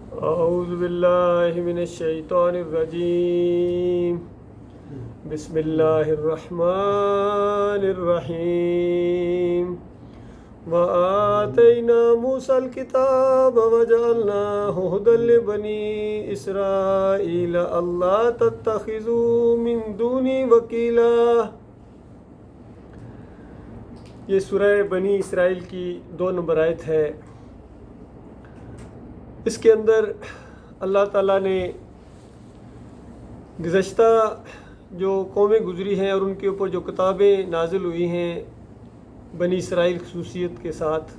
اعوذ باللہ من الشیطان الرجیم بسم اللہ الرحمن الرحیم وآتینا موسیٰ الکتاب وجعلناہ ھدی لبنی اسرائیل اللہ تتخذوا من دونی وکیلا۔ یہ سورہ بنی اسرائیل کی 2 نمبر آیت ہے۔ اس کے اندر اللہ تعالیٰ نے گزشتہ جو قومیں گزری ہیں اور ان کے اوپر جو کتابیں نازل ہوئی ہیں بنی اسرائیل خصوصیت کے ساتھ،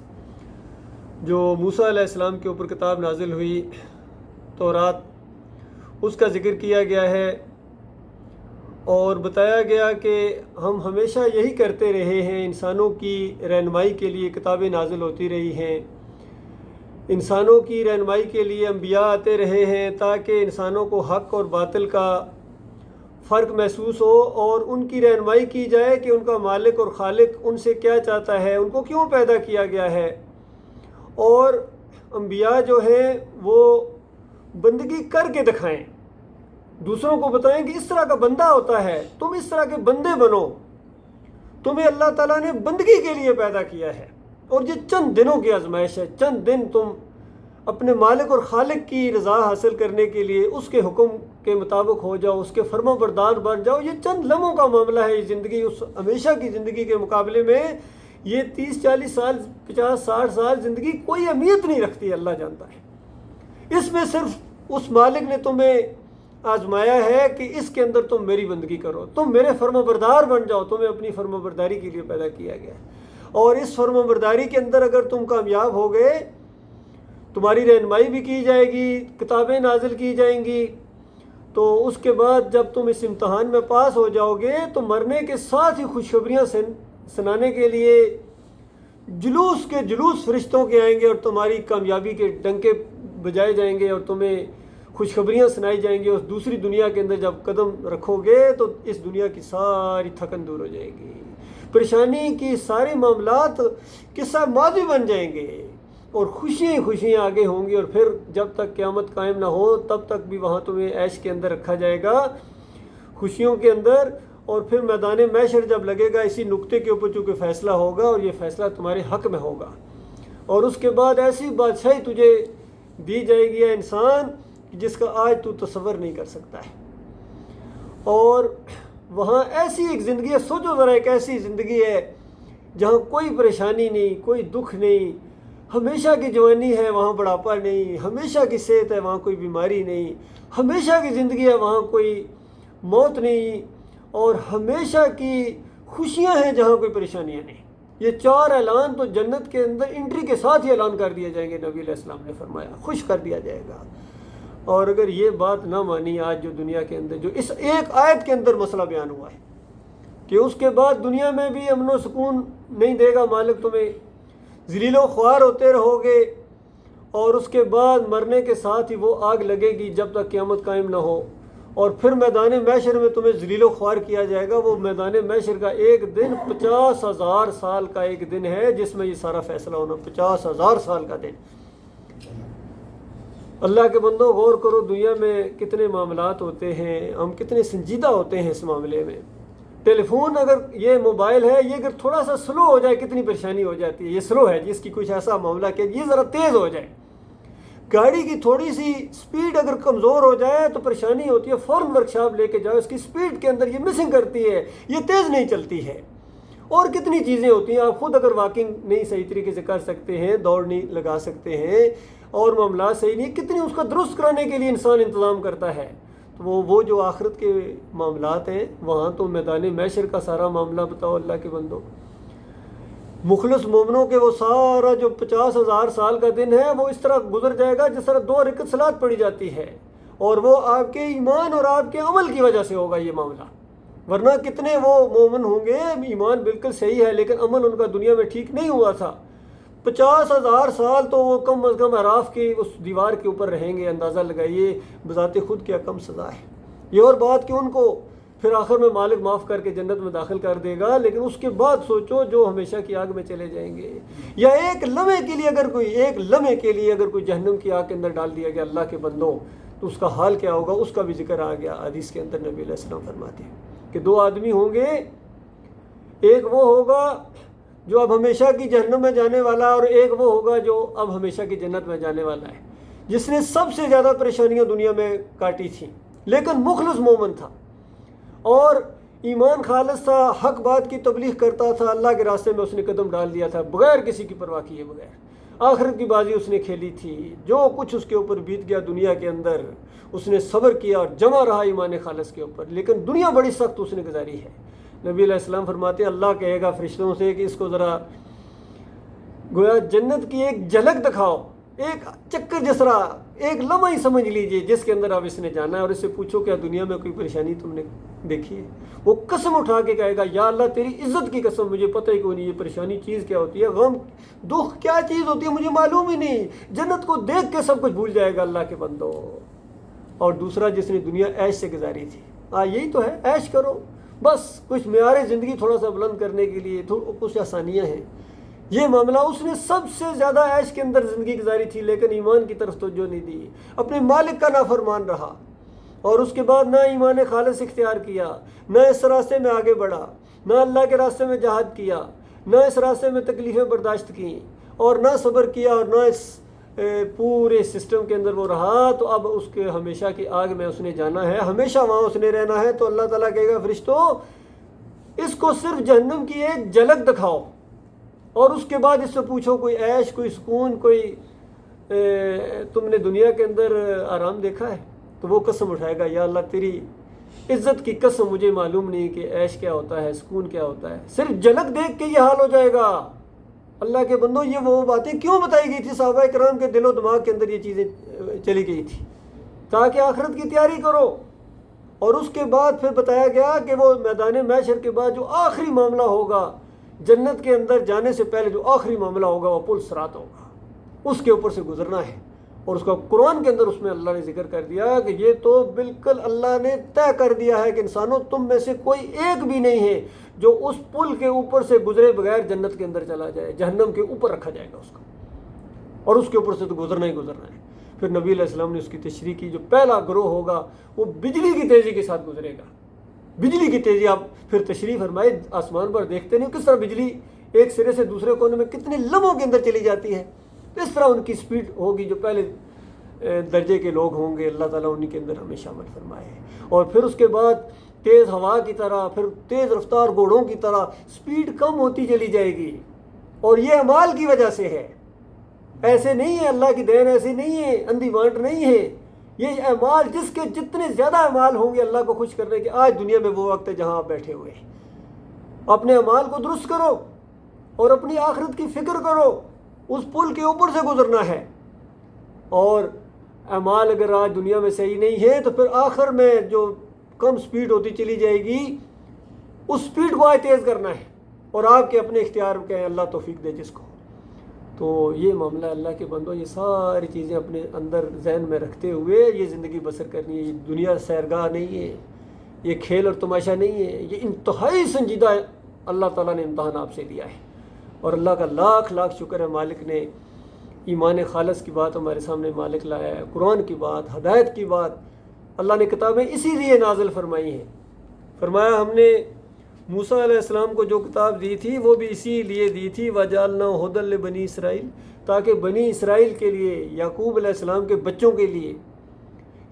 جو موسیٰ علیہ السلام کے اوپر کتاب نازل ہوئی تورات، اس کا ذکر کیا گیا ہے اور بتایا گیا کہ ہم ہمیشہ یہی کرتے رہے ہیں، انسانوں کی رہنمائی کے لیے کتابیں نازل ہوتی رہی ہیں، انسانوں کی رہنمائی کے لیے انبیاء آتے رہے ہیں تاکہ انسانوں کو حق اور باطل کا فرق محسوس ہو اور ان کی رہنمائی کی جائے کہ ان کا مالک اور خالق ان سے کیا چاہتا ہے، ان کو کیوں پیدا کیا گیا ہے۔ اور انبیاء جو ہیں وہ بندگی کر کے دکھائیں، دوسروں کو بتائیں کہ اس طرح کا بندہ ہوتا ہے، تم اس طرح کے بندے بنو، تمہیں اللہ تعالیٰ نے بندگی کے لیے پیدا کیا ہے اور یہ چند دنوں کی آزمائش ہے، چند دن تم اپنے مالک اور خالق کی رضا حاصل کرنے کے لیے اس کے حکم کے مطابق ہو جاؤ، اس کے فرما بردار بن جاؤ۔ یہ چند لمحوں کا معاملہ ہے، یہ زندگی اس ہمیشہ کی زندگی کے مقابلے میں یہ 30-40 سال 50-60 سال زندگی کوئی اہمیت نہیں رکھتی، اللہ جانتا ہے۔ اس میں صرف اس مالک نے تمہیں آزمایا ہے کہ اس کے اندر تم میری بندگی کرو، تم میرے فرما بردار بن جاؤ، تمہیں اپنی فرما برداری کے لیے پیدا کیا گیا ہے۔ اور اس فرما برداری کے اندر اگر تم کامیاب ہو گئے، تمہاری رہنمائی بھی کی جائے گی، کتابیں نازل کی جائیں گی، تو اس کے بعد جب تم اس امتحان میں پاس ہو جاؤ گے تو مرنے کے ساتھ ہی خوشخبریاں سنانے کے لیے جلوس کے جلوس فرشتوں کے آئیں گے اور تمہاری کامیابی کے ڈنکے بجائے جائیں گے اور تمہیں خوشخبریاں سنائی جائیں گی۔ اس دوسری دنیا کے اندر جب قدم رکھو گے تو اس دنیا کی ساری تھکن دور ہو جائے گی، پریشانی کی سارے معاملات قصہ ماضی بن جائیں گے اور خوشیاں آگے ہوں گی۔ اور پھر جب تک قیامت قائم نہ ہو تب تک بھی وہاں تمہیں عیش کے اندر رکھا جائے گا، خوشیوں کے اندر۔ اور پھر میدان محشر جب لگے گا، اسی نقطے کے اوپر چونکہ فیصلہ ہوگا اور یہ فیصلہ تمہارے حق میں ہوگا، اور اس کے بعد ایسی بادشاہی تجھے دی جائے گی انسان جس کا آج تو تصور نہیں کر سکتا ہے۔ اور وہاں ایسی ایک زندگی ہے، سوچو ذرا، ایک ایسی زندگی ہے جہاں کوئی پریشانی نہیں، کوئی دکھ نہیں، ہمیشہ کی جوانی ہے، وہاں بڑھاپا نہیں، ہمیشہ کی صحت ہے، وہاں کوئی بیماری نہیں، ہمیشہ کی زندگی ہے، وہاں کوئی موت نہیں، اور ہمیشہ کی خوشیاں ہیں جہاں کوئی پریشانیاں نہیں۔ یہ 4 اعلان تو جنت کے اندر انٹری کے ساتھ ہی اعلان کر دیے جائیں گے، نبی علیہ السلام نے فرمایا، خوش کر دیا جائے گا۔ اور اگر یہ بات نہ مانی آج جو دنیا کے اندر، جو اس ایک آیت کے اندر مسئلہ بیان ہوا ہے کہ اس کے بعد دنیا میں بھی امن و سکون نہیں دے گا مالک، تمہیں ذلیل و خوار ہوتے رہو گے، اور اس کے بعد مرنے کے ساتھ ہی وہ آگ لگے گی جب تک قیامت قائم نہ ہو، اور پھر میدان محشر میں تمہیں ذلیل و خوار کیا جائے گا۔ وہ میدان محشر کا ایک دن 50,000 سال کا ایک دن ہے جس میں یہ سارا فیصلہ ہونا، 50,000 سال کا دن۔ اللہ کے بندوں، غور کرو، دنیا میں کتنے معاملات ہوتے ہیں، ہم کتنے سنجیدہ ہوتے ہیں اس معاملے میں۔ ٹیلی فون، اگر یہ موبائل ہے، یہ اگر تھوڑا سا سلو ہو جائے کتنی پریشانی ہو جاتی ہے۔ یہ سلو ہے، جس کی کچھ ایسا معاملہ کہ یہ ذرا تیز ہو جائے، گاڑی کی تھوڑی سی سپیڈ اگر کمزور ہو جائے تو پریشانی ہوتی ہے، فوراً ورکشاپ لے کے جاؤ، اس کی سپیڈ کے اندر یہ مسنگ کرتی ہے، یہ تیز نہیں چلتی ہے۔ اور کتنی چیزیں ہوتی ہیں، آپ خود اگر واکنگ نہیں صحیح طریقے سے کر سکتے ہیں، دوڑ نہیں لگا سکتے ہیں، اور معاملات صحیح نہیں، کتنی اس کو درست کرانے کے لیے انسان انتظام کرتا ہے۔ تو وہ جو آخرت کے معاملات ہیں، وہاں تو میدان محشر کا سارا معاملہ بتاؤ اللہ کے بندوں۔ مخلص مومنوں کے وہ سارا جو 50,000 سال کا دن ہے وہ اس طرح گزر جائے گا جس طرح 2 رکعت صلاۃ پڑھی جاتی ہے، اور وہ آپ کے ایمان اور آپ کے عمل کی وجہ سے ہوگا یہ معاملہ۔ ورنہ کتنے وہ مومن ہوں گے، ایمان بالکل صحیح ہے لیکن عمل ان کا دنیا میں ٹھیک نہیں ہوا تھا، 50,000 سال تو وہ کم از کم اعراف کی اس دیوار کے اوپر رہیں گے۔ اندازہ لگائیے بذات خود کیا کم سزا ہے۔ یہ اور بات کہ ان کو پھر آخر میں مالک معاف کر کے جنت میں داخل کر دے گا، لیکن اس کے بعد سوچو جو ہمیشہ کی آگ میں چلے جائیں گے، یا ایک لمحے کے لیے اگر کوئی جہنم کی آگ کے اندر ڈال دیا گیا اللہ کے بندوں، تو اس کا حال کیا ہوگا، اس کا بھی ذکر آ گیا حدیث کے اندر۔ نبی علیہ السلام فرماتے ہیں کہ 2 آدمی ہوں گے، ایک وہ ہوگا جو اب ہمیشہ کی جہنم میں جانے والا، اور ایک وہ ہوگا جو اب ہمیشہ کی جنت میں جانے والا ہے، جس نے سب سے زیادہ پریشانیاں دنیا میں کاٹی تھیں، لیکن مخلص مومن تھا اور ایمان خالص تھا، حق بات کی تبلیغ کرتا تھا، اللہ کے راستے میں اس نے قدم ڈال دیا تھا بغیر کسی کی پرواہ کیے بغیر، آخرت کی بازی اس نے کھیلی تھی، جو کچھ اس کے اوپر بیت گیا دنیا کے اندر اس نے صبر کیا اور جمع رہا ایمان خالص کے اوپر، لیکن دنیا بڑی سخت اس نے گزاری ہے۔ نبی علیہ السلام فرماتے ہیں اللہ کہے گا فرشتوں سے کہ اس کو ذرا گویا جنت کی ایک جھلک دکھاؤ، ایک چکر جسرا، ایک لمحہ ہی سمجھ لیجئے جس کے اندر اب اس نے جانا ہے، اور اس سے پوچھو کیا دنیا میں کوئی پریشانی تم نے دیکھی ہے؟ وہ قسم اٹھا کے کہے گا یا اللہ تیری عزت کی قسم مجھے پتہ ہی کوئی نہیں، یہ پریشانی چیز کیا ہوتی ہے، غم دکھ کیا چیز ہوتی ہے مجھے معلوم ہی نہیں، جنت کو دیکھ کے سب کچھ بھول جائے گا اللہ کے بندو۔ اور دوسرا جس نے دنیا عیش سے گزاری تھی، یہی تو ہے، عیش کرو بس، کچھ معیار زندگی تھوڑا سا بلند کرنے کے لیے کچھ آسانیاں ہیں، یہ معاملہ اس نے سب سے زیادہ عیش کے اندر زندگی گزاری تھی، لیکن ایمان کی طرف توجہ نہیں دی، اپنے مالک کا نافرمان رہا، اور اس کے بعد نہ ایمان خالص اختیار کیا، نہ اس راستے میں آگے بڑھا، نہ اللہ کے راستے میں جہاد کیا، نہ اس راستے میں تکلیفیں برداشت کیں، اور نہ صبر کیا، اور نہ اس پورے سسٹم کے اندر وہ رہا، تو اب اس کے ہمیشہ کی آگ میں اس نے جانا ہے، ہمیشہ وہاں اس نے رہنا ہے۔ تو اللہ تعالیٰ کہے گا فرشتوں اس کو صرف جہنم کی ایک جھلک دکھاؤ، اور اس کے بعد اس سے پوچھو کوئی عیش، کوئی سکون، کوئی تم نے دنیا کے اندر آرام دیکھا ہے؟ تو وہ قسم اٹھائے گا یا اللہ تیری عزت کی قسم مجھے معلوم نہیں کہ عیش کیا ہوتا ہے، سکون کیا ہوتا ہے، صرف جھلک دیکھ کے یہ حال ہو جائے گا۔ اللہ کے بندوں یہ وہ باتیں کیوں بتائی گئی تھی صحابہ کرام کے دل و دماغ کے اندر، یہ چیزیں چلی گئی تھی تاکہ آخرت کی تیاری کرو، اور اس کے بعد پھر بتایا گیا کہ وہ میدان محشر کے بعد جو آخری معاملہ ہوگا، جنت کے اندر جانے سے پہلے جو آخری معاملہ ہوگا وہ پل صراط ہوگا، اس کے اوپر سے گزرنا ہے، اور اس کا قرآن کے اندر اس میں اللہ نے ذکر کر دیا کہ یہ تو بالکل اللہ نے طے کر دیا ہے کہ انسانوں تم میں سے کوئی ایک بھی نہیں ہے جو اس پل کے اوپر سے گزرے بغیر جنت کے اندر چلا جائے، جہنم کے اوپر رکھا جائے گا اس کو، اور اس کے اوپر سے تو گزرنا ہی گزرنا ہے۔ پھر نبی علیہ السلام نے اس کی تشریح کی، جو پہلا گروہ ہوگا وہ بجلی کی تیزی کے ساتھ گزرے گا، بجلی کی تیزی۔ آپ پھر تشریح فرمائے آسمان پر دیکھتے نہیں کس طرح بجلی ایک سرے سے دوسرے کونے میں کتنے لمحوں کے اندر چلی جاتی ہے، اس طرح ان کی سپیڈ ہوگی، جو پہلے درجے کے لوگ ہوں گے اللہ تعالیٰ انہی کے اندر ہمیں شامل فرمائے۔ اور پھر اس کے بعد تیز ہوا کی طرح، پھر تیز رفتار گھوڑوں کی طرح سپیڈ کم ہوتی چلی جائے گی، اور یہ اعمال کی وجہ سے ہے، ایسے نہیں ہے، اللہ کی دین ایسے نہیں ہے، اندھی وانٹ نہیں ہے، یہ اعمال جس کے جتنے زیادہ اعمال ہوں گے اللہ کو خوش کرنے کے۔ آج دنیا میں وہ وقت ہے جہاں آپ بیٹھے ہوئے ہیں، اپنے اعمال کو درست کرو اور اپنی آخرت کی فکر کرو، اس پل کے اوپر سے گزرنا ہے، اور اعمال اگر آج دنیا میں صحیح نہیں ہے تو پھر آخر میں جو کم سپیڈ ہوتی چلی جائے گی اس سپیڈ کو آج تیز کرنا ہے، اور آپ کے اپنے اختیار کے اللہ توفیق دے جس کو۔ تو یہ معاملہ اللہ کے بندوں، یہ ساری چیزیں اپنے اندر ذہن میں رکھتے ہوئے یہ زندگی بسر کرنی ہے۔ یہ دنیا سیرگاہ نہیں ہے، یہ کھیل اور تماشا نہیں ہے، یہ انتہائی سنجیدہ اللہ تعالیٰ نے امتحان آپ سے لیا ہے، اور اللہ کا لاکھ لاکھ شکر ہے مالک نے ایمان خالص کی بات ہمارے سامنے مالک لایا ہے، قرآن کی بات، ہدایت کی بات۔ اللہ نے کتابیں اسی لیے نازل فرمائی ہیں، فرمایا ہم نے موسیٰ علیہ السلام کو جو کتاب دی تھی وہ بھی اسی لیے دی تھی، وَجَعَلْنَا هُدًى لِبَنِي اسرائیل، تاکہ بنی اسرائیل کے لیے، یعقوب علیہ السلام کے بچوں کے لیے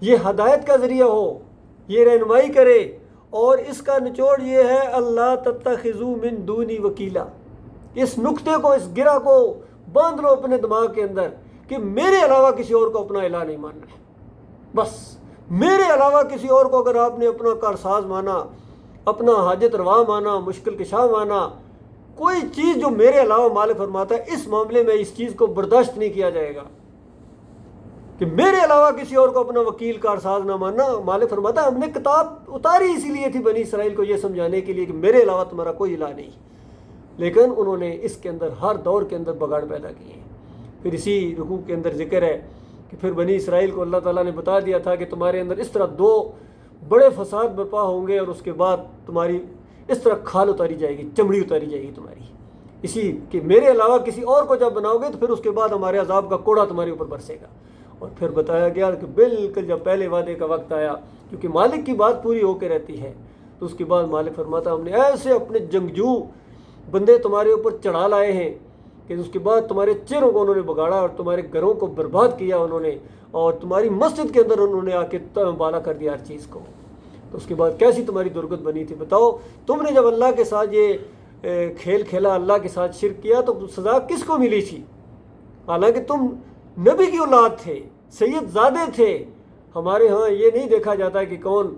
یہ ہدایت کا ذریعہ ہو، یہ رہنمائی کرے، اور اس کا نچوڑ یہ ہے اللہ تتخذوا من دونی وکیلا، اس نقطے کو، اس گرہ کو باندھ لو اپنے دماغ کے اندر کہ میرے علاوہ کسی اور کو اپنا الہ نہیں ماننا ہے، بس میرے علاوہ کسی اور کو اگر آپ نے اپنا کارساز مانا، اپنا حاجت روا مانا، مشکل کشا مانا، کوئی چیز جو میرے علاوہ مالک فرماتا ہے اس معاملے میں اس چیز کو برداشت نہیں کیا جائے گا کہ میرے علاوہ کسی اور کو اپنا وکیل کارساز نہ ماننا۔ مالک فرماتا ہے ہم نے کتاب اتاری اسی لیے تھی بنی اسرائیل کو یہ سمجھانے کے لیے کہ میرے علاوہ تمہارا کوئی الہ نہیں، لیکن انہوں نے اس کے اندر ہر دور کے اندر بگاڑ پیدا کیے ہیں۔ پھر اسی رکوع کے اندر ذکر ہے کہ پھر بنی اسرائیل کو اللہ تعالیٰ نے بتا دیا تھا کہ تمہارے اندر اس طرح دو بڑے فساد برپا ہوں گے اور اس کے بعد تمہاری اس طرح کھال اتاری جائے گی، چمڑی اتاری جائے گی تمہاری، اسی کہ میرے علاوہ کسی اور کو جب بناؤ گے تو پھر اس کے بعد ہمارے عذاب کا کوڑا تمہارے اوپر برسے گا۔ اور پھر بتایا گیا کہ بالکل جب پہلے وعدے کا وقت آیا، کیونکہ مالک کی بات پوری ہو کے رہتی ہے، تو اس کے بعد مالک فرماتا ہم نے ایسے اپنے جنگجو بندے تمہارے اوپر چڑھا لائے ہیں کہ اس کے بعد تمہارے چہروں کو انہوں نے بگاڑا اور تمہارے گھروں کو برباد کیا انہوں نے، اور تمہاری مسجد کے اندر انہوں نے آ کے بالا کر دیا ہر چیز کو۔ تو اس کے بعد کیسی تمہاری درگت بنی تھی، بتاؤ تم نے جب اللہ کے ساتھ یہ کھیل کھیلا، اللہ کے ساتھ شرک کیا، تو سزا کس کو ملی تھی؟ حالانکہ تم نبی کی اولاد تھے، سید زادے تھے۔ ہمارے ہاں یہ نہیں دیکھا جاتا کہ کون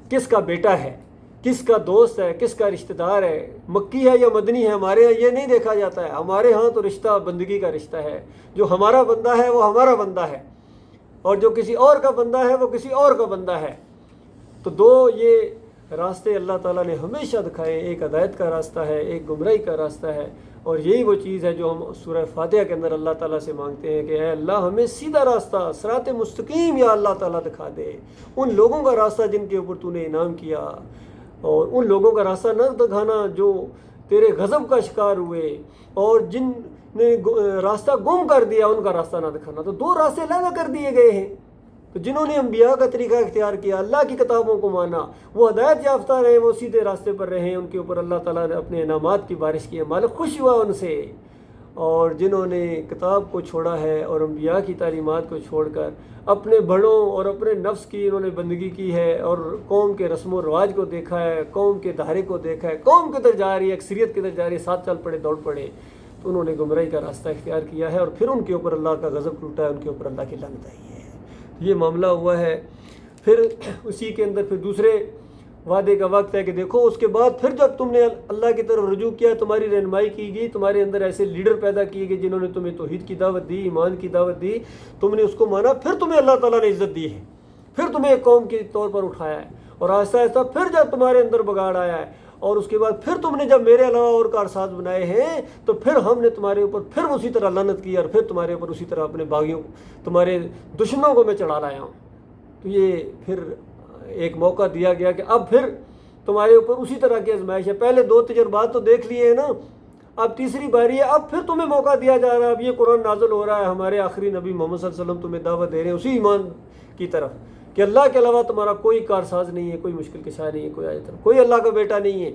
کس کا بیٹا ہے، کس کا دوست ہے، کس کا رشتہ دار ہے، مکی ہے یا مدنی ہے، ہمارے ہاں یہ نہیں دیکھا جاتا ہے۔ ہمارے ہاں تو رشتہ بندگی کا رشتہ ہے، جو ہمارا بندہ ہے وہ ہمارا بندہ ہے، اور جو کسی اور کا بندہ ہے وہ کسی اور کا بندہ ہے۔ تو دو یہ راستے اللہ تعالیٰ نے ہمیشہ دکھائے، ایک ہدایت کا راستہ ہے، ایک گمراہی کا راستہ ہے، اور یہی وہ چیز ہے جو ہم سورہ فاتحہ کے اندر اللہ تعالیٰ سے مانگتے ہیں کہ اے اللہ ہمیں سیدھا راستہ، صراط مستقیم یا اللہ تعالیٰ دکھا دے، ان لوگوں کا راستہ جن کے اوپر تو نے انعام کیا، اور ان لوگوں کا راستہ نہ دکھانا جو تیرے غضب کا شکار ہوئے، اور جن نے راستہ گم کر دیا ان کا راستہ نہ دکھانا۔ تو دو راستے علیحدہ کر دیے گئے ہیں۔ تو جنہوں نے انبیاء کا طریقہ اختیار کیا، اللہ کی کتابوں کو مانا، وہ ہدایت یافتہ رہے، وہ سیدھے راستے پر رہے، ان کے اوپر اللہ تعالیٰ نے اپنے انعامات کی بارش کی ہے، مالک خوش ہوا ان سے۔ اور جنہوں نے کتاب کو چھوڑا ہے اور انبیاء کی تعلیمات کو چھوڑ کر اپنے بڑوں اور اپنے نفس کی انہوں نے بندگی کی ہے، اور قوم کے رسم و رواج کو دیکھا ہے، قوم کے دھارے کو دیکھا ہے، قوم کدھر جا رہی ہے، اکثریت کدھر جا رہی ہے، ساتھ چل پڑے، دوڑ پڑے، تو انہوں نے گمراہی کا راستہ اختیار کیا ہے، اور پھر ان کے اوپر اللہ کا غضب ٹوٹا ہے، ان کے اوپر اللہ کی لعنت آئی ہے۔ یہ معاملہ ہوا ہے۔ پھر اسی کے اندر پھر دوسرے وعدے کا وقت ہے کہ دیکھو اس کے بعد پھر جب تم نے اللہ کی طرف رجوع کیا، تمہاری رہنمائی کی گئی، تمہارے اندر ایسے لیڈر پیدا کیے گئے جنہوں نے تمہیں توحید کی دعوت دی، ایمان کی دعوت دی، تم نے اس کو مانا، پھر تمہیں اللہ تعالیٰ نے عزت دی ہے، پھر تمہیں ایک قوم کے طور پر اٹھایا ہے، اور آہستہ آہستہ پھر جب تمہارے اندر بگاڑ آیا ہے، اور اس کے بعد پھر تم نے جب میرے علاوہ اور کارساز بنائے ہیں، تو پھر ہم نے تمہارے اوپر پھر اسی طرح لعنت کی، اور پھر تمہارے اوپر اسی طرح اپنے باغیوں، تمہارے دشمنوں کو میں چڑھا لایا ہوں۔ تو یہ پھر ایک موقع دیا گیا کہ اب پھر تمہارے اوپر اسی طرح کی آزمائش ہے۔ پہلے دو تجربات تو دیکھ لیے ہیں نا، اب تیسری باری ہے، اب پھر تمہیں موقع دیا جا رہا ہے۔ اب یہ قرآن نازل ہو رہا ہے، ہمارے آخری نبی محمد صلی اللہ علیہ وسلم تمہیں دعوت دے رہے ہیں اسی ایمان کی طرف کہ اللہ کے علاوہ تمہارا کوئی کارساز نہیں ہے، کوئی مشکل کشا نہیں ہے، کوئی آیت نہیں، کوئی اللہ کا بیٹا نہیں ہے،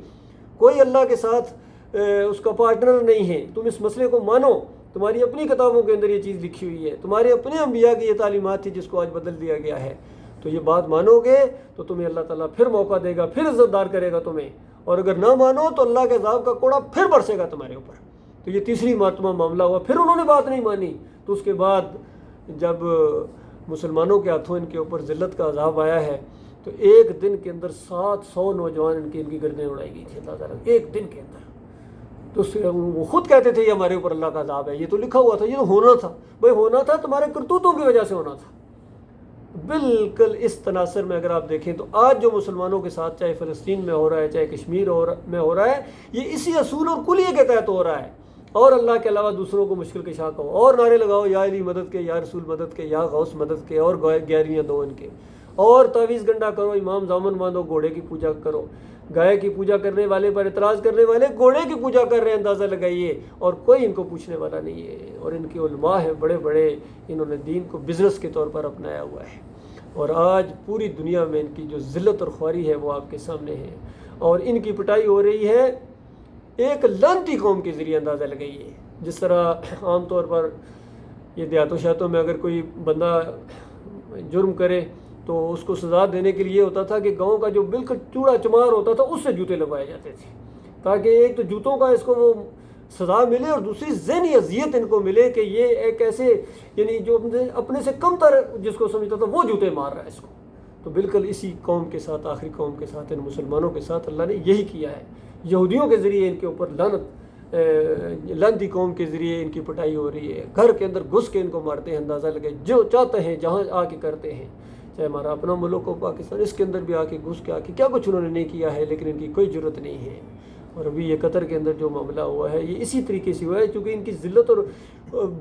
کوئی اللہ کے ساتھ اس کا پارٹنر نہیں ہے۔ تم اس مسئلے کو مانو، تمہاری اپنی کتابوں کے اندر یہ چیز لکھی ہوئی ہے، تمہارے اپنے انبیاء کی یہ تعلیمات تھی جس کو آج بدل دیا گیا ہے۔ تو یہ بات مانو گے تو تمہیں اللہ تعالیٰ پھر موقع دے گا، پھر عزت دار کرے گا تمہیں، اور اگر نہ مانو تو اللہ کے عذاب کا کوڑا پھر برسے گا تمہارے اوپر۔ تو یہ تیسری مرتبہ معاملہ ہوا، پھر انہوں نے بات نہیں مانی۔ تو اس کے بعد جب مسلمانوں کے ہاتھوں ان کے اوپر ذلت کا عذاب آیا ہے، تو ایک دن کے اندر 700 نوجوان ان کی گردنیں اڑائی گئی تھی اللہ تعالیٰ، ایک دن کے اندر۔ تو وہ خود کہتے تھے یہ ہمارے اوپر اللہ کا عذاب ہے، یہ تو لکھا ہوا تھا، یہ تو ہونا تھا۔ بھائی ہونا تھا، تمہارے کرتوتوں کی وجہ سے ہونا تھا۔ بالکل اس تناظر میں اگر آپ دیکھیں تو آج جو مسلمانوں کے ساتھ چاہے فلسطین میں ہو رہا ہے، چاہے کشمیر میں ہو رہا ہے، یہ اسی اصول اور کلیے کے تحت ہو رہا ہے۔ اور اللہ کے علاوہ دوسروں کو مشکل کشا کہو، اور نعرے لگاؤ یا علی مدد کے، یا رسول مدد کے، یا غوث مدد کے، اور گیاریاں دو ان کے، اور تعویذ گنڈا کرو، امام زامن باندھو، گھوڑے کی پوجا کرو۔ گائے کی پوجا کرنے والے پر اعتراض کرنے والے گھوڑے کی پوجا کر رہے ہیں، اندازہ لگائیے، اور کوئی ان کو پوچھنے والا نہیں ہے۔ اور ان کے علماء ہیں بڑے بڑے، انہوں نے دین کو بزنس کے طور پر اپنایا ہوا ہے، اور آج پوری دنیا میں ان کی جو ذلت اور خواری ہے وہ آپ کے سامنے ہے، اور ان کی پٹائی ہو رہی ہے ایک لعنتی قوم کے ذریعے، اندازہ لگائیے۔ جس طرح عام طور پر یہ دیہاتوں شہتوں میں اگر کوئی بندہ جرم کرے تو اس کو سزا دینے کے لیے ہوتا تھا کہ گاؤں کا جو بالکل چوڑا چمار ہوتا تھا اس سے جوتے لگوائے جاتے تھے، تاکہ ایک تو جوتوں کا اس کو وہ سزا ملے، اور دوسری ذہنی اذیت ان کو ملے کہ یہ ایک ایسے یعنی جو اپنے سے کم تر جس کو سمجھتا تھا وہ جوتے مار رہا ہے اس کو۔ تو بالکل اسی قوم کے ساتھ، آخری قوم کے ساتھ، ان مسلمانوں کے ساتھ اللہ نے یہی کیا ہے۔ یہودیوں کے ذریعے ان کے اوپر لعنتی قوم کے ذریعے ان کی پٹائی ہو رہی ہے، گھر کے اندر گھس کے ان کو مارتے ہیں، اندازہ لگے جو چاہتے ہیں جہاں آ کے کرتے ہیں، چاہے ہمارا اپنا ملک ہو پاکستان، اس کے اندر بھی آ کے گھس کے آ کے کیا کچھ انہوں نے نہیں کیا ہے، لیکن ان کی کوئی ضرورت نہیں ہے۔ اور ابھی یہ قطر کے اندر جو معاملہ ہوا ہے یہ اسی طریقے سے ہوا ہے، چونکہ ان کی ذلت اور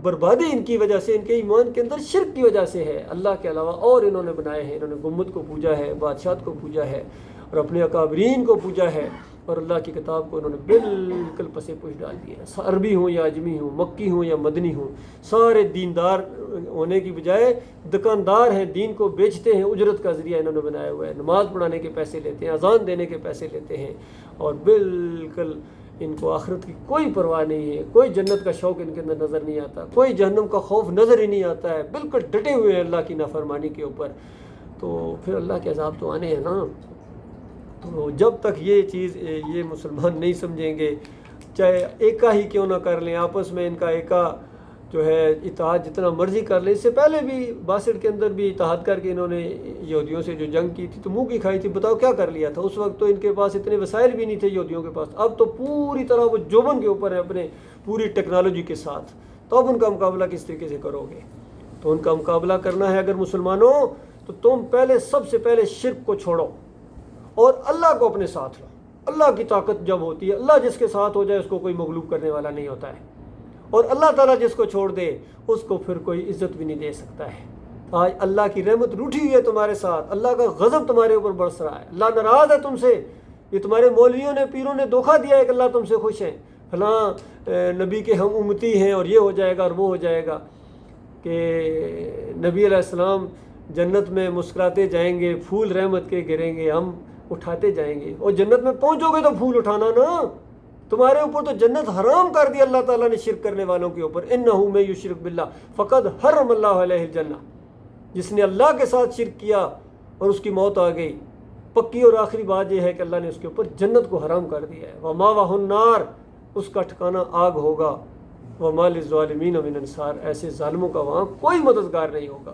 بربادی ان کی وجہ سے، ان کے ایمان کے اندر شرک کی وجہ سے ہے۔ اللہ کے علاوہ اور انہوں نے بنائے ہیں، انہوں نے گنبد کو پوجا ہے، بادشاہت کو پوجا ہے، اور اپنے اکابرین کو پوجا ہے، اور اللہ کی کتاب کو انہوں نے بالکل پسے پوش ڈال دیا ہے۔ عربی ہوں یا اجمی ہوں، مکی ہوں یا مدنی ہوں، سارے دیندار ہونے کی بجائے دکاندار ہیں، دین کو بیچتے ہیں، اجرت کا ذریعہ انہوں نے بنایا ہوا ہے، نماز پڑھانے کے پیسے لیتے ہیں، اذان دینے کے پیسے لیتے ہیں، اور بالکل ان کو آخرت کی کوئی پرواہ نہیں ہے، کوئی جنت کا شوق ان کے اندر نظر نہیں آتا، کوئی جہنم کا خوف نظر ہی نہیں آتا ہے، بالکل ڈٹے ہوئے ہیں اللہ کی نافرمانی کے اوپر۔ تو پھر اللہ کے عذاب تو آنے ہیں نا۔ تو جب تک یہ چیز یہ مسلمان نہیں سمجھیں گے، چاہے ایکا ہی کیوں نہ کر لیں، آپس میں ان کا ایکا جو ہے اتحاد جتنا مرضی کر لیں۔ اس سے پہلے بھی 62 کے اندر بھی اتحاد کر کے انہوں نے یہودیوں سے جو جنگ کی تھی تو منہ کی کھائی تھی، بتاؤ کیا کر لیا تھا؟ اس وقت تو ان کے پاس اتنے وسائل بھی نہیں تھے یہودیوں کے پاس، اب تو پوری طرح وہ جوبن کے اوپر ہے اپنے پوری ٹیکنالوجی کے ساتھ، تو اب ان کا مقابلہ کس طریقے سے کرو گے؟ تو ان کا مقابلہ کرنا ہے اگر مسلمانوں، تو تم پہلے سب سے پہلے شرک کو چھوڑو اور اللہ کو اپنے ساتھ لو۔ اللہ کی طاقت جب ہوتی ہے، اللہ جس کے ساتھ ہو جائے اس کو کوئی مغلوب کرنے والا نہیں ہوتا ہے، اور اللہ تعالیٰ جس کو چھوڑ دے اس کو پھر کوئی عزت بھی نہیں دے سکتا ہے۔ آج اللہ کی رحمت روٹھی ہوئی ہے تمہارے ساتھ، اللہ کا غضب تمہارے اوپر برس رہا ہے، اللہ ناراض ہے تم سے۔ یہ تمہارے مولویوں نے، پیروں نے دھوکہ دیا ہے کہ اللہ تم سے خوش ہے، فلاں نبی کے ہم امتی ہیں اور یہ ہو جائے گا اور وہ ہو جائے گا، کہ نبی علیہ السلام جنت میں مسکراتے جائیں گے، پھول رحمت کے گریں گے، ہم اٹھاتے جائیں گے، اور جنت میں پہنچو گے تو پھول اٹھانا نا۔ تمہارے اوپر تو جنت حرام کر دی اللہ تعالیٰ نے شرک کرنے والوں کے اوپر، انہو من یشرک باللہ فقد حرم اللہ علیہ الجنہ۔ جس نے اللہ کے ساتھ شرک کیا اور اس کی موت آ گئی، پکی اور آخری بات یہ ہے کہ اللہ نے اس کے اوپر جنت کو حرام کر دیا ہے۔ ومأواہ النار، اس کا ٹھکانہ آگ ہوگا۔ وما للظالمین من انصار، ایسے ظالموں کا وہاں کوئی مددگار نہیں ہوگا۔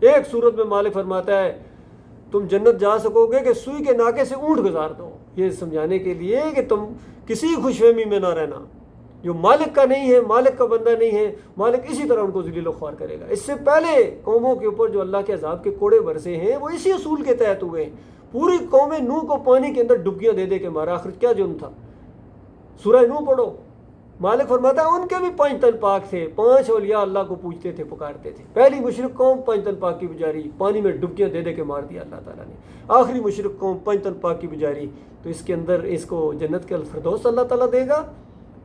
ایک صورت میں مالک فرماتا ہے تم جنت جا سکو گے کہ سوئی کے ناکے سے اونٹ گزار دو، یہ سمجھانے کے لیے کہ تم کسی خوش فہمی میں نہ رہنا۔ جو مالک کا نہیں ہے، مالک کا بندہ نہیں ہے، مالک اسی طرح ان کو ذلیل و خوار کرے گا۔ اس سے پہلے قوموں کے اوپر جو اللہ کے عذاب کے کوڑے برسے ہیں وہ اسی اصول کے تحت ہوئے ہیں۔ پوری قوم نوح کو پانی کے اندر ڈبکیاں دے دے کے مارا، آخر کیا جرم تھا؟ سورہ نوح پڑھو، مالک فرماتا ہے ان کے بھی 5 تن پاک تھے، 5 اولیاء اللہ کو پوجتے تھے، پکارتے تھے۔ پہلی مشرک قوم 5 تن پاک کی بجاری، پانی میں ڈبکیاں دے دے کے مار دیا اللہ تعالیٰ نے۔ آخری مشرک قوم 5 تن پاک کی بجاری، تو اس کے اندر اس کو جنت کے الفردوس اللہ تعالیٰ دے گا۔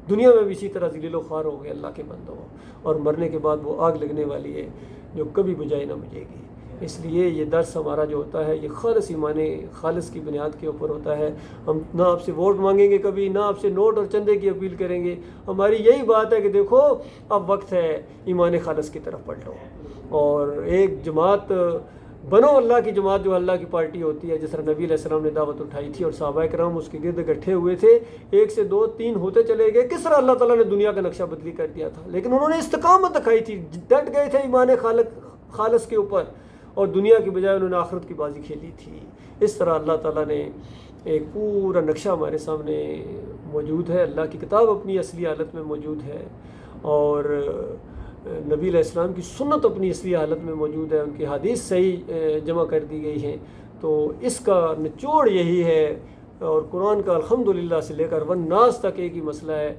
دنیا میں بھی اسی طرح ذلیل و خوار ہو گئے اللہ کے بندوں، اور مرنے کے بعد وہ آگ لگنے والی ہے جو کبھی بجھائی نہ بجھے گی۔ اس لیے یہ درس ہمارا جو ہوتا ہے یہ خالص ایمان خالص کی بنیاد کے اوپر ہوتا ہے۔ ہم نہ آپ سے ووٹ مانگیں گے کبھی، نہ آپ سے نوٹ اور چندے کی اپیل کریں گے۔ ہماری یہی بات ہے کہ دیکھو اب وقت ہے ایمان خالص کی طرف پلٹو، اور ایک جماعت بنو، اللہ کی جماعت جو اللہ کی پارٹی ہوتی ہے، جس طرح نبی علیہ السلام نے دعوت اٹھائی تھی اور صحابہ کرام اس کے گرد اکٹھے ہوئے تھے، 1 سے 2 3 ہوتے چلے گئے۔ کس طرح اللہ تعالیٰ نے دنیا کا نقشہ بدلی کر دیا تھا، لیکن انہوں نے استقامت دکھائی تھی، ڈٹ گئے تھے ایمان خالص کے اوپر، اور دنیا کی بجائے انہوں نے آخرت کی بازی کھیلی تھی۔ اس طرح اللہ تعالیٰ نے ایک پورا نقشہ ہمارے سامنے موجود ہے، اللہ کی کتاب اپنی اصلی حالت میں موجود ہے، اور نبی علیہ السلام کی سنت اپنی اصلی حالت میں موجود ہے، ان کی حدیث صحیح جمع کر دی گئی ہیں۔ تو اس کا نچوڑ یہی ہے، اور قرآن کا الحمدللہ سے لے کر والناس تک ایک ہی مسئلہ ہے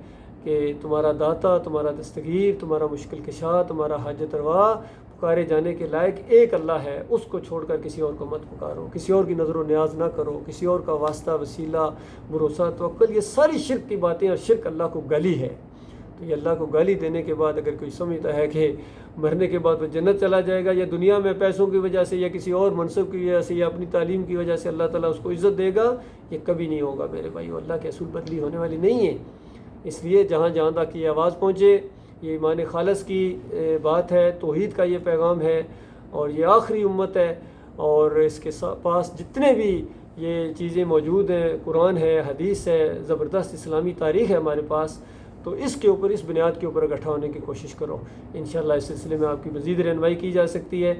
کہ تمہارا داتا، تمہارا دستگیر، تمہارا مشکل کشا، تمہارا حاجت روا پکارے جانے کے لائق ایک اللہ ہے، اس کو چھوڑ کر کسی اور کو مت پکارو، کسی اور کی نظر و نیاز نہ کرو، کسی اور کا واسطہ، وسیلہ، بھروسہ، توکل، یہ ساری شرک کی باتیں، اور شرک اللہ کو گالی ہے۔ تو یہ اللہ کو گالی دینے کے بعد اگر کوئی سمجھتا ہے کہ مرنے کے بعد وہ جنت چلا جائے گا، یا دنیا میں پیسوں کی وجہ سے یا کسی اور منصب کی وجہ سے یا اپنی تعلیم کی وجہ سے اللہ تعالیٰ اس کو عزت دے گا، یہ کبھی نہیں ہوگا میرے بھائیو۔ اللہ کے اصول بدلی ہونے والی نہیں ہے۔ اس لیے جہاں جہاں تک یہ آواز پہنچے، یہ ایمان خالص کی بات ہے، توحید کا یہ پیغام ہے، اور یہ آخری امت ہے، اور اس کے پاس جتنے بھی یہ چیزیں موجود ہیں، قرآن ہے، حدیث ہے، زبردست اسلامی تاریخ ہے ہمارے پاس، تو اس کے اوپر، اس بنیاد کے اوپر اکٹھا ہونے کی کوشش کرو۔ انشاءاللہ اس سلسلے میں آپ کی مزید رہنمائی کی جا سکتی ہے،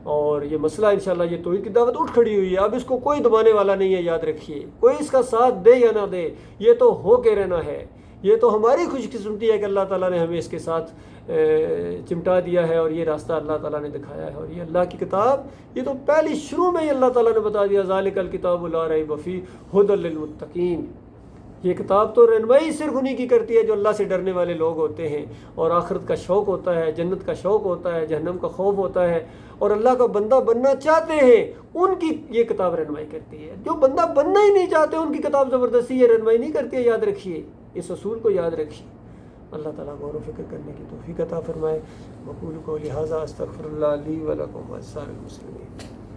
اور یہ مسئلہ انشاءاللہ یہ توحید کی دعوت اٹھ کھڑی ہوئی ہے، اب اس کو کوئی دبانے والا نہیں ہے، یاد رکھیے، کوئی اس کا ساتھ دے یا نہ دے، یہ تو ہو کے رہنا ہے۔ یہ تو ہماری خوش قسمتی ہے کہ اللہ تعالیٰ نے ہمیں اس کے ساتھ چمٹا دیا ہے، اور یہ راستہ اللہ تعالیٰ نے دکھایا ہے، اور یہ اللہ کی کتاب، یہ تو پہلی شروع میں ہی اللہ تعالیٰ نے بتا دیا، ذالک الکتاب لا ریب فیہ ھدی للمتقین۔ یہ کتاب تو رہنمائی صرف انہی کی کرتی ہے جو اللہ سے ڈرنے والے لوگ ہوتے ہیں، اور آخرت کا شوق ہوتا ہے، جنت کا شوق ہوتا ہے، جہنم کا خوف ہوتا ہے، اور اللہ کا بندہ بننا چاہتے ہیں، ان کی یہ کتاب رہنمائی کرتی ہے۔ جو بندہ بننا ہی نہیں چاہتے ان کی کتاب زبردستی یہ رہنمائی نہیں کرتی ہے، یاد رکھیے، اس اصول کو یاد رکھیے۔ اللہ تعالیٰ غور و فکر کرنے کی توفیق عطا فرمائے۔ وقول قولی ھذا استغفر اللہ لی ولکم ولسائر المسلمین۔